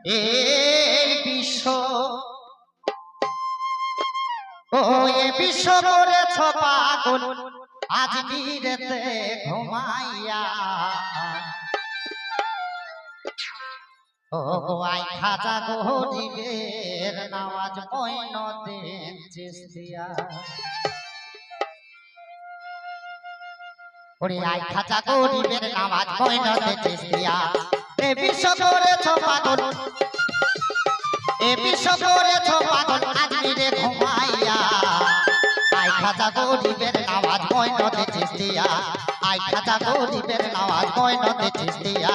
এই বিশ্ব ও এ বিশ্ব করেছ পাগল আজ গিরেতে ঘুমাইয়া ও আই খাজা গরিবের নামাজ মঈনুদ্দিন চিশতিয়া ওরে আই খাজা গরিবের নামাজ মঈনুদ্দিন চিশতিয়া এ বিশ্ব করেছ পাগল এ বিশ্ব করেছ পাগল আজ গিরে ঘুমাইয়া আই খাজা গরিবের নামাজ মঈনুদ্দিন চিশতিয়া আই খাজা গরিবের নামাজ মঈনুদ্দিন চিশতিয়া